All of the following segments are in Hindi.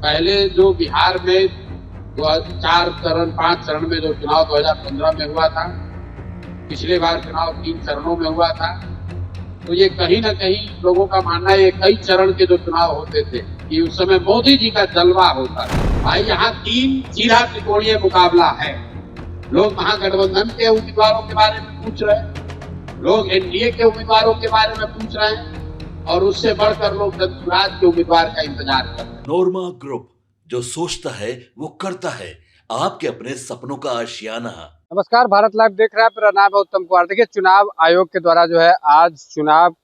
पहले जो बिहार में 4 चरण 5 चरण में जो चुनाव 2015 में हुआ था, पिछले बार चुनाव 3 चरणों में हुआ था, तो ये कहीं ना कहीं लोगों का मानना है ये कई चरण के जो चुनाव होते थे कि उस समय मोदी जी का जलवा होता था। भाई यहाँ 3 सीधा त्रिकोणीय मुकाबला है। लोग महागठबंधन के उम्मीदवारों के बारे में पूछ रहे हैं, लोग एनडीए के उम्मीदवारों के बारे में पूछ रहे हैं, और उससे बढ़कर लोग जनसुराज के उम्मीदवार का इंतजार कर रहे हैं। नोरमा ग्रुप, जो सोचता है वो करता है। आपके अपने सपनों का आशियाना। नमस्कार, भारत लाइव देख रहा है। मेरा नाम है उत्तम कुमार। देखिए, चुनाव आयोग के द्वारा जो है आज चुनाव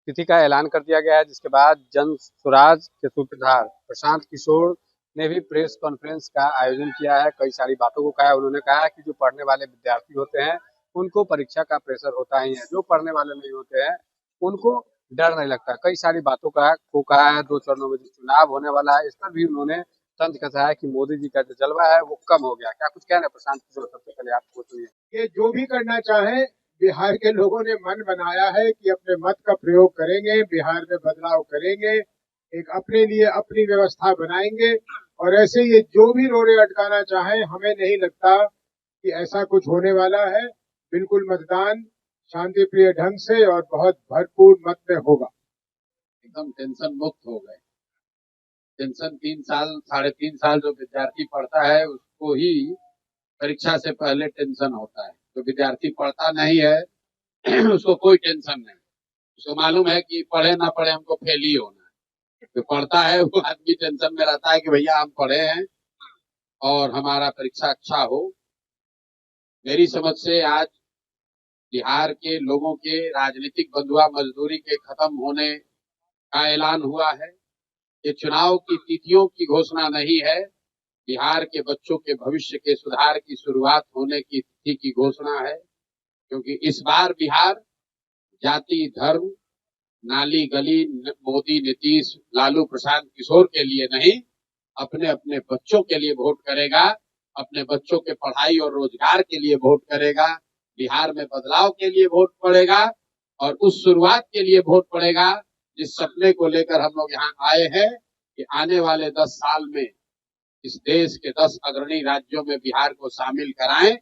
तिथि का ऐलान कर दिया गया है, जिसके बाद जन स्वराज के सूत्रधार प्रशांत किशोर ने भी प्रेस कॉन्फ्रेंस का आयोजन किया है। कई सारी बातों को कहा है। उन्होंने कहा है कि जो पढ़ने वाले विद्यार्थी होते हैं उनको परीक्षा का प्रेशर होता ही है, जो पढ़ने वाले नहीं होते हैं उनको डर नहीं लगता। कई सारी बातों को कहा है। 2 चरणों में जो चुनाव होने वाला है, इस पर भी उन्होंने तंज कसा है कि मोदी जी का जो जलवा है वो कम हो गया। क्या कुछ कहना है प्रशांत किशोर? सबसे पहले आपको सुनिए। ये जो भी करना चाहे, बिहार के लोगों ने मन बनाया है कि अपने मत का प्रयोग करेंगे, बिहार में बदलाव करेंगे, एक अपने लिए अपनी व्यवस्था बनाएंगे। और ऐसे ये जो भी रोड़े अटकाना चाहे, हमें नहीं लगता कि ऐसा कुछ होने वाला है। बिल्कुल मतदान शांति प्रिय ढंग से और बहुत भरपूर मत में होगा। एकदम टेंशन मुक्त हो गए। टेंशन 3 साल 3.5 साल जो विद्यार्थी पढ़ता है उसको ही परीक्षा से पहले टेंशन होता है। तो विद्यार्थी पढ़ता नहीं है उसको कोई टेंशन नहीं। उसको मालूम है कि पढ़े ना पढ़े हमको फेल ही होना है। जो पढ़ता है वो आदमी टेंशन में रहता है कि भैया हम पढ़े हैं और हमारा परीक्षा अच्छा हो। मेरी समझ से आज बिहार के लोगों के राजनीतिक बंधुआ मजदूरी के खत्म होने का ऐलान हुआ है। ये चुनाव की तिथियों की घोषणा नहीं है, बिहार के बच्चों के भविष्य के सुधार की शुरुआत होने की तिथि की घोषणा है। क्योंकि इस बार बिहार जाति धर्म नाली गली मोदी नीतीश लालू प्रशांत किशोर के लिए नहीं, अपने अपने बच्चों के लिए वोट करेगा, अपने बच्चों के पढ़ाई और रोजगार के लिए वोट करेगा, बिहार में बदलाव के लिए वोट पड़ेगा और उस शुरुआत के लिए वोट पड़ेगा जिस सपने को लेकर हम लोग यहाँ आए हैं कि आने वाले 10 साल में इस देश के 10 अग्रणी राज्यों में बिहार को शामिल कराएं।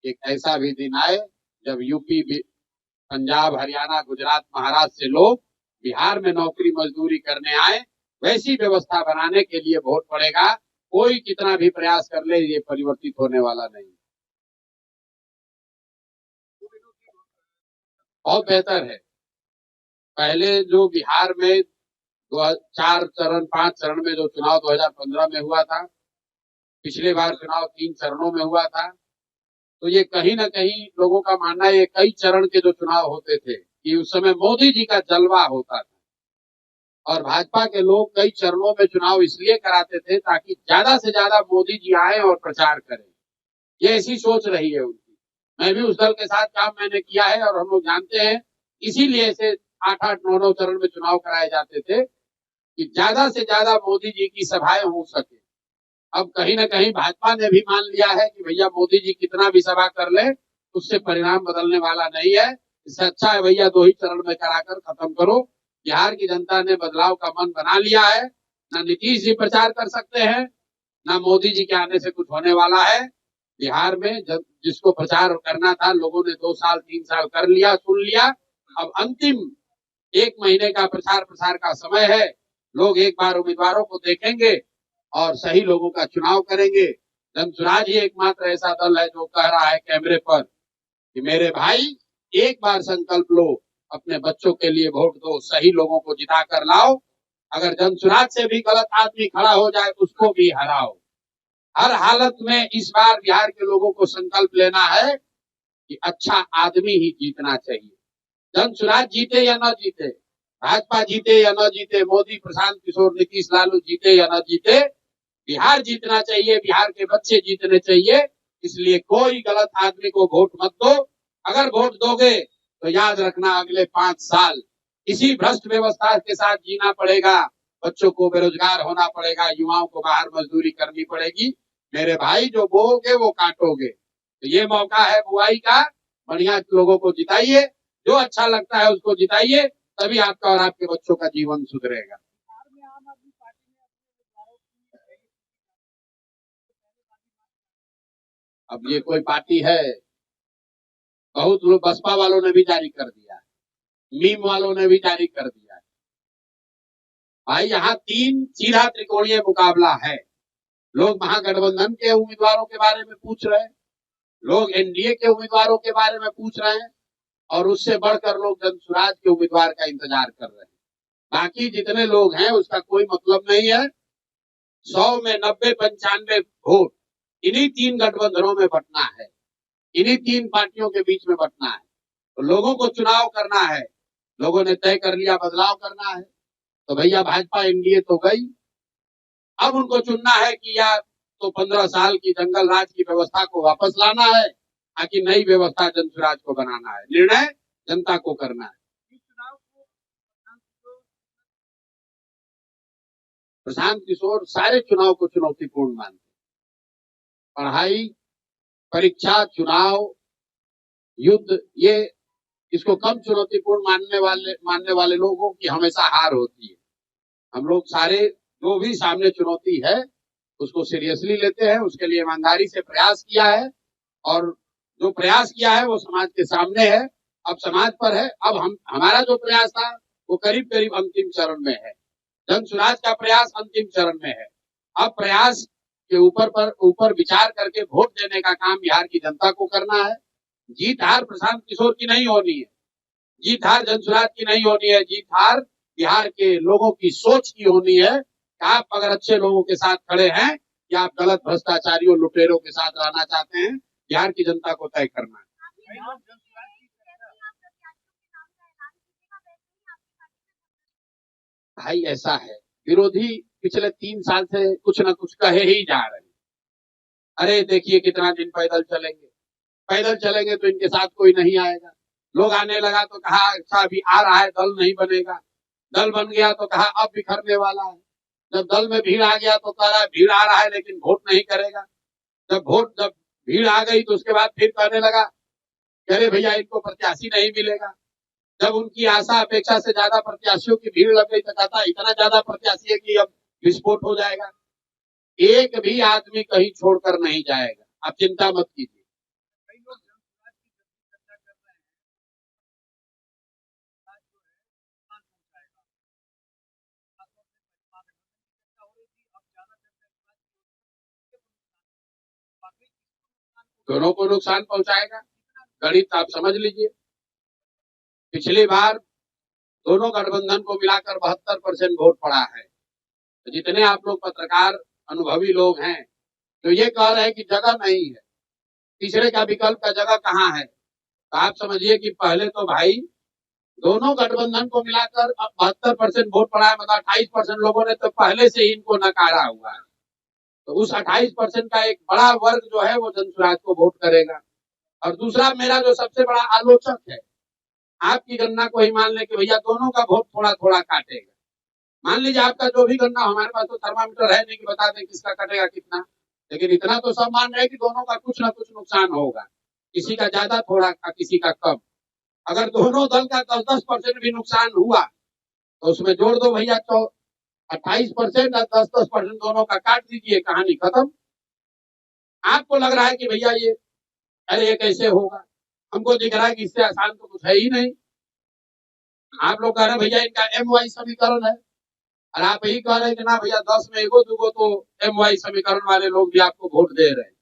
एक ऐसा भी दिन आए जब यूपी पंजाब हरियाणा गुजरात महाराष्ट्र से लोग बिहार में नौकरी मजदूरी करने आए। वैसी व्यवस्था बनाने के लिए वोट पड़ेगा। कोई कितना भी प्रयास कर ले ये परिवर्तित होने वाला नहीं। बहुत बेहतर है। पहले जो बिहार में 4 चरण 5 चरण में जो चुनाव 2015 में हुआ था, पिछले बार चुनाव 3 चरणों में हुआ था, तो ये कहीं ना कहीं लोगों का मानना है ये कई चरण के जो चुनाव होते थे कि उस समय मोदी जी का जलवा होता था। और भाजपा के लोग कई चरणों में चुनाव इसलिए कराते थे ताकि ज्यादा से ज्यादा मोदी जी आए और प्रचार करें। ये ऐसी सोच रही है उनकी। मैं भी उस दल के साथ काम मैंने किया है और हम लोग जानते हैं, इसीलिए ऐसे 8-8 9-9 चरण में चुनाव कराए जाते थे कि ज्यादा से ज्यादा मोदी जी की सभाएं हो सके। अब कहीं ना कहीं भाजपा ने भी मान लिया है कि भैया मोदी जी कितना भी सभा कर ले उससे परिणाम बदलने वाला नहीं है। इससे अच्छा है भैया 2 ही चरण में कराकर खत्म करो। बिहार की जनता ने बदलाव का मन बना लिया है। ना नीतीश जी प्रचार कर सकते हैं, ना मोदी जी के आने से कुछ होने वाला है। बिहार में जिसको प्रचार करना था लोगों ने 2 साल 3 साल कर लिया, सुन लिया। अब अंतिम 1 महीने का प्रचार प्रसार का समय है। लोग एक बार उम्मीदवारों को देखेंगे और सही लोगों का चुनाव करेंगे। जनसुराज ही एकमात्र ऐसा दल है जो कह रहा है कैमरे पर कि मेरे भाई एक बार संकल्प लो, अपने बच्चों के लिए वोट दो, सही लोगों को जिता कर लाओ। अगर जनसुराज से भी गलत आदमी खड़ा हो जाए उसको भी हराओ। हर हालत में इस बार बिहार के लोगों को संकल्प लेना है कि अच्छा आदमी ही जीतना चाहिए। जनसुराज जीते या न जीते, भाजपा जीते या न जीते, मोदी प्रशांत किशोर नीतीश लालू जीते या न जीते, बिहार जीतना चाहिए, बिहार के बच्चे जीतने चाहिए। इसलिए कोई गलत आदमी को वोट मत दो। अगर वोट दोगे तो याद रखना अगले 5 साल इसी भ्रष्ट व्यवस्था के साथ जीना पड़ेगा। बच्चों को बेरोजगार होना पड़ेगा, युवाओं को बाहर मजदूरी करनी पड़ेगी। मेरे भाई जो बोओगे वो काटोगे। तो ये मौका है बुआई का। बढ़िया लोगों को जिताइए, जो अच्छा लगता है उसको जिताइए, तभी आपका और आपके बच्चों का जीवन सुधरेगा। अब ये कोई पार्टी है, बहुत लोग बसपा वालों ने भी जारी कर दिया है, मीम वालों ने भी जारी कर दिया है। भाई यहाँ 3 सीधा त्रिकोणीय मुकाबला है। लोग महागठबंधन के उम्मीदवारों के बारे में पूछ रहे हैं, लोग एनडीए के उम्मीदवारों के बारे में पूछ रहे हैं, और उससे बढ़कर लोग जनसुराज के उम्मीदवार का इंतजार कर रहे हैं। बाकी जितने लोग हैं उसका कोई मतलब नहीं है। 100 में 90-95 वोट इन्हीं 3 गठबंधनों में बंटना है, इन्हीं 3 पार्टियों के बीच में बंटना है। तो लोगों को चुनाव करना है, लोगों ने तय कर लिया बदलाव करना है, तो भैया भाजपा एनडीए तो गई। अब उनको चुनना है कि या तो 15 साल की जंगल राज की व्यवस्था को वापस लाना है, ताकि नई व्यवस्था जनसुराज को बनाना है। निर्णय जनता को करना है। प्रशांत किशोर सारे चुनाव को चुनौतीपूर्ण मानते हैं। पढ़ाई, परीक्षा, चुनाव, युद्ध, ये इसको कम चुनौतीपूर्ण मानने वाले लोगों की हमेशा हार होती है। हम लोग सारे जो भी सामने चुनौती है उसको सीरियसली लेते हैं, उसके लिए ईमानदारी से प्रयास किया है, और जो प्रयास किया है वो समाज के सामने है, अब समाज पर है। अब हमारा जो प्रयास था वो करीब करीब अंतिम चरण में है। जनसुराज का प्रयास अंतिम चरण में है। अब प्रयास के ऊपर विचार करके वोट देने का काम बिहार की जनता को करना है। जीत हार प्रशांत किशोर की नहीं होनी है, जीत हार जनसुराज की नहीं होनी है, जीत हार बिहार के लोगों की सोच की होनी है कि आप अगर अच्छे लोगों के साथ खड़े हैं या आप गलत भ्रष्टाचारियों लुटेरों के साथ रहना चाहते हैं, बिहार की जनता को तय करना है। भाई ऐसा है, विरोधी पिछले 3 साल से कुछ न कुछ कहे ही जा रहे हैं। अरे देखिए कितना दिन पैदल चलेंगे तो इनके साथ कोई नहीं आएगा। लोग आने लगा तो कहा अच्छा अभी आ रहा है, दल नहीं बनेगा। दल बन गया तो कहा अब बिखरने वाला है। जब दल में भीड़ आ गया तो कह रहा है भीड़ आ रहा है लेकिन वोट नहीं करेगा। जब भीड़ आ गई तो उसके बाद फिर कहने लगा अरे भैया इनको प्रत्याशी नहीं मिलेगा। जब उनकी आशा अपेक्षा से ज्यादा प्रत्याशियों की भीड़ लग गई तो कहता इतना ज्यादा प्रत्याशी है कि अब विस्फोट हो जाएगा। एक भी आदमी कहीं छोड़कर नहीं जाएगा, आप चिंता मत कीजिए। दोनों को नुकसान पहुंचाएगा, गणित आप समझ लीजिए। पिछली बार दोनों गठबंधन को मिलाकर 72% वोट पड़ा है। तो जितने आप लोग पत्रकार अनुभवी लोग हैं तो ये कह रहे हैं कि जगह नहीं है, तीसरे का विकल्प का जगह कहाँ है, तो आप समझिए कि पहले तो भाई दोनों गठबंधन को मिलाकर 72% वोट पड़ा है, मतलब 28% लोगों ने तो पहले से ही इनको नकारा हुआ है। तो उस 28% का एक बड़ा वर्ग जो है वो जनसुराज को वोट करेगा। और दूसरा मेरा जो सबसे बड़ा आलोचक है, आपकी गणना को ही मान ले कि भैया दोनों का वोट थोड़ा थोड़ा काटेगा। मान लीजिए आपका जो भी गणना, हमारे पास तो थर्मामीटर है नहीं कि बता दें किसका कटेगा कितना, लेकिन इतना तो सब मान रहे हैं कि दोनों का कुछ ना कुछ नुकसान होगा, किसी का ज्यादा थोड़ा का, किसी का कम। अगर दोनों दल का 10-10% भी नुकसान हुआ तो उसमें जोड़ दो भैया, तो 28% और 10-10% दोनों का काट दीजिए, कहानी खत्म। आपको लग रहा है कि भैया ये अरे ये कैसे होगा, हमको दिख रहा है कि इससे आसान तो कुछ है ही नहीं। आप लोग कह रहे हैं भैया इनका MY समीकरण है, और आप यही कह रहे हैं कि ना भैया 10 में एगो दूगो तो MY समीकरण वाले लोग भी आपको वोट दे रहे हैं।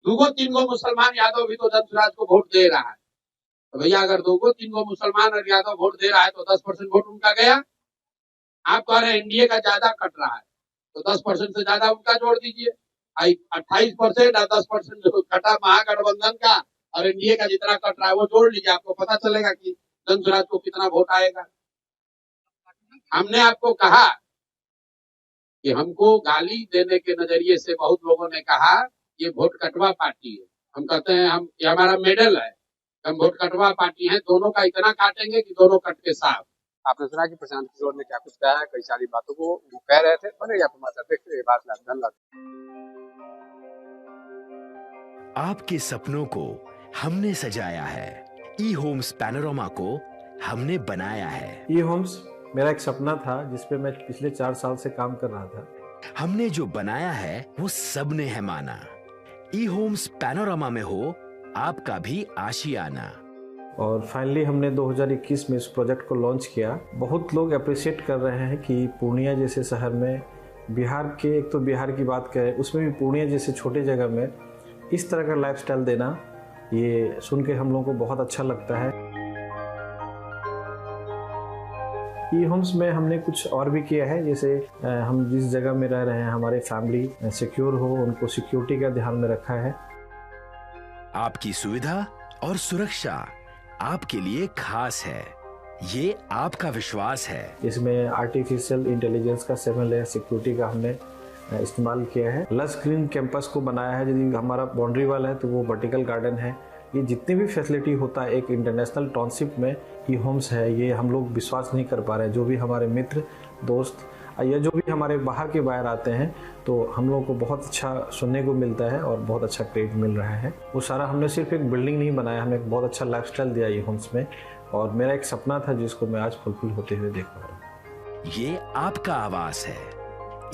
दूगो तीनगो मुसलमान यादव भी तो जनसुराज को वोट दे रहा है। तो भैया अगर दूगो तीनगो मुसलमान और यादव वोट दे रहा है तो 10% वोट उनका गया। आप कह रहे हैं एनडीए का ज्यादा कट रहा है, तो 10% से ज्यादा उनका जोड़ दीजिए। 28% और 10% जो कटा महागठबंधन का और एनडीए का जितना कट रहा है वो जोड़ लीजिए, आपको पता चलेगा कि जनसुराज को कितना वोट आएगा। हमने आपको कहा कि हमको गाली देने के नजरिए से बहुत लोगों ने कहा ये वोट कटवा पार्टी है। हम कहते हैं हम ये हमारा मेडल है, हम वोट कटवा पार्टी हैं, दोनों का इतना काटेंगे कि दोनों कट के साफ। आपने सुना कि प्रशांत किशोर ने क्या कुछ कहा है, कई सारी बातों को वो कह रहे थे। बने या प्रमाचा देखते बात धन्यवाद। आपके सपनों को हमने सजाया है, ई होम्स पैनोरामा को हमने बनाया है। ई होम्स मेरा एक सपना था जिस पे मैं पिछले 4 साल से काम कर रहा था। हमने जो बनाया है वो सबने है माना। ई होम्स पैनोरामा में हो आपका भी आशियाना। और फाइनली हमने 2021 में इस प्रोजेक्ट को लॉन्च किया। बहुत लोग अप्रिशिएट कर रहे हैं कि पूर्णिया जैसे शहर में, बिहार के, एक तो बिहार की बात करें उसमें भी पूर्णिया जैसे छोटे जगह में इस तरह का लाइफस्टाइल देना, ये सुन के हम लोगों को बहुत अच्छा लगता है। ई होम्स में हमने कुछ और भी किया है, जैसे हम जिस जगह में रह रहे हैं हमारे फैमिली सिक्योर हो, उनको सिक्योरिटी का ध्यान में रखा है। आपकी सुविधा और सुरक्षा आपके लिए खास है, ये आपका विश्वास है। इसमें आर्टिफिशियल इंटेलिजेंस का 7 लेयर सिक्योरिटी का हमने इस्तेमाल किया है। लस ग्रीन कैंपस को बनाया है, यदि हमारा बाउंड्री वाल है तो वो वर्टिकल गार्डन है। ये जितनी भी फैसिलिटी होता है एक इंटरनेशनल टाउनशिप में, ई होम्स है, ये हम लोग विश्वास नहीं कर पा रहे हैं। जो भी हमारे मित्र दोस्त या जो भी हमारे बाहर के बाहर आते हैं तो हम लोगों को बहुत अच्छा सुनने को मिलता है और बहुत अच्छा क्रेडिट मिल रहा है। वो सारा हमने सिर्फ एक बिल्डिंग नहीं बनाया, हमें एक बहुत अच्छा लाइफस्टाइल दिया ई होम्स में, और मेरा एक सपना था जिसको मैं आज फुलफिल होते हुए देख पा रहा हूँ। ये आपका आवास है।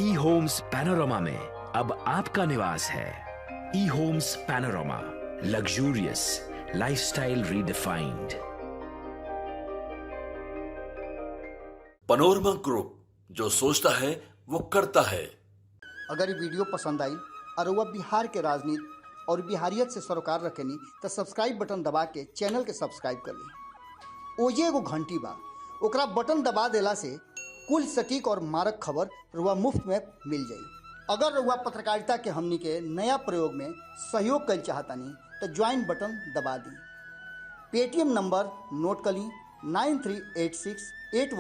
ई होम्स पैनोरामा में अब आपका निवास है। E homes Panorama, luxurious lifestyle redefined. Panorama group, जो सोचता है वो करता है। अगर ये वीडियो पसंद आई और वह बिहार के राजनीति और बिहारियत से सरोकार रखेनी तो सब्सक्राइब बटन दबा के चैनल के सब्सक्राइब कर ली। ओजे एगो घंटी बा, ओकरा बटन दबा देला से कुल सटीक और मारक खबर रुआ मुफ्त में मिल जाई। अगर रुआ पत्रकारिता के हमनी के नया प्रयोग में सहयोग कर चाहतानी तो ज्वाइन बटन दबा दी। पेटीएम नंबर नोट कर ली 938681